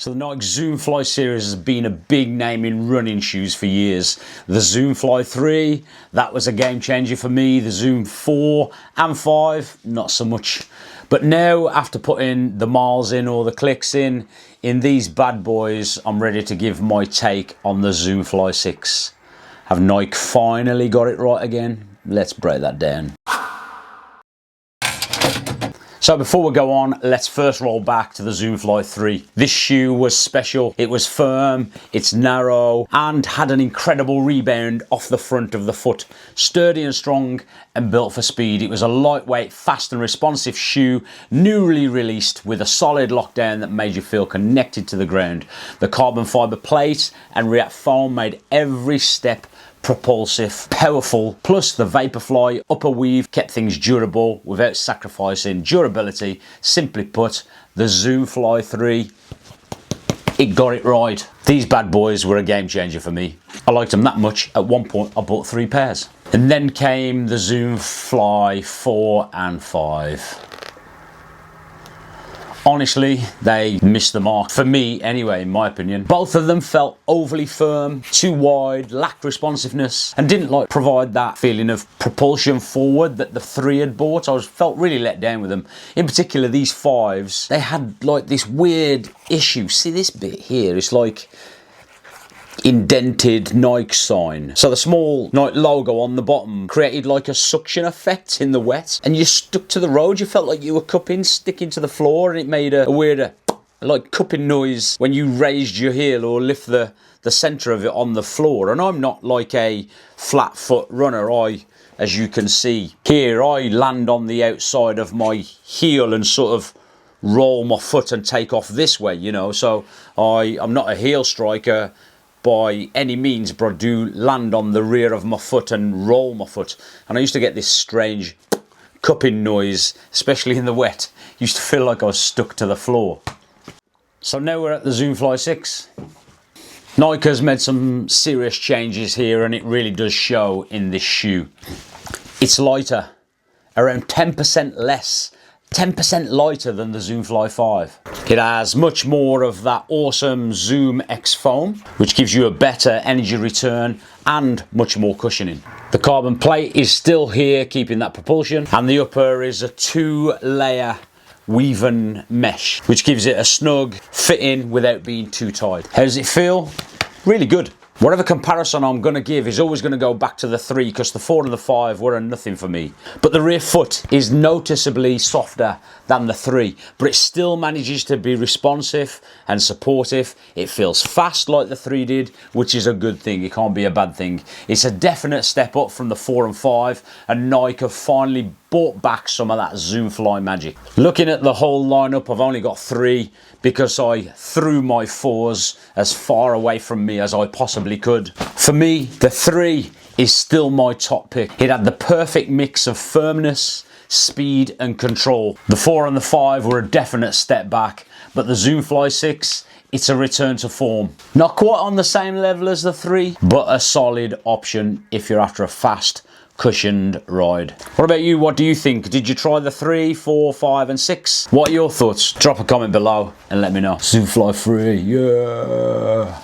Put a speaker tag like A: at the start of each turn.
A: So the Nike Zoom Fly series has been a big name in running shoes for years. The Zoom Fly 3, that was a game changer for me. The Zoom 4 and 5, not so much. But now, after putting the miles in or the clicks in these bad boys, I'm ready to give my take on the Zoom Fly 6. Have Nike finally got it right again? Let's break that down. So before we go on, let's first roll back to the Zoom Fly 3. This shoe was special. It was firm, it's narrow, and had an incredible rebound off the front of the foot. Sturdy and strong and built for speed. It was a lightweight, fast and responsive shoe, newly released with a solid lockdown that made you feel connected to the ground. The carbon fiber plate and React foam made every step propulsive, powerful, plus the Vaporfly upper weave kept things durable without sacrificing durability. Simply put, the Zoom Fly 3, it got it right. These bad boys were a game changer for me. I liked them that much, at one point I bought 3 pairs. And then came the Zoom Fly 4 and 5. Honestly, they missed the mark. For me, anyway, in my opinion. Both of them felt overly firm, too wide, lacked responsiveness, and didn't provide that feeling of propulsion forward that the 3 had brought. I felt really let down with them. In particular, these 5s, they had this weird issue. See this bit here? It's like indented Nike sign. So the small Nike logo on the bottom created a suction effect in the wet, and you stuck to the road. You felt like you were sticking to the floor, and it made a weird cupping noise when you raised your heel or lift the center of it on the floor. And I'm not like a flat foot runner. As you can see here, I land on the outside of my heel and sort of roll my foot and take off this way, you know. So I'm not a heel striker by any means, but I do land on the rear of my foot and roll my foot. And I used to get this strange cupping noise, especially in the wet. Used to feel like I was stuck to the floor. So now we're at the Zoom Fly 6. Nike has made some serious changes here, and it really does show in this shoe. It's lighter, around 10% less. 10% lighter than the Zoom Fly 5. It has much more of that awesome Zoom X foam, which gives you a better energy return and much more cushioning. The carbon plate is still here, keeping that propulsion, and the upper is a 2-layer woven mesh, which gives it a snug fit-in without being too tight. How does it feel? Really good. Whatever comparison I'm going to give is always going to go back to the 3, because the 4 and the 5 were a nothing for me. But the rear foot is noticeably softer than the 3, but it still manages to be responsive and supportive. It feels fast like the 3 did, which is a good thing. It can't be a bad thing. It's a definite step up from the 4 and 5, and Nike have finally brought back some of that Zoom Fly magic. Looking at the whole lineup, I've only got 3 because I threw my 4s as far away from me as I possibly could. For me, the 3 is still my top pick. It had the perfect mix of firmness, speed and control. The 4 and the 5 were a definite step back, but the Zoom Fly 6, it's a return to form. Not quite on the same level as the 3, but a solid option if you're after a fast, cushioned ride. What about you? What do you think? Did you try the 3, 4, 5 and 6? What are your thoughts? Drop a comment below and let me know. Zoom Fly 3, yeah.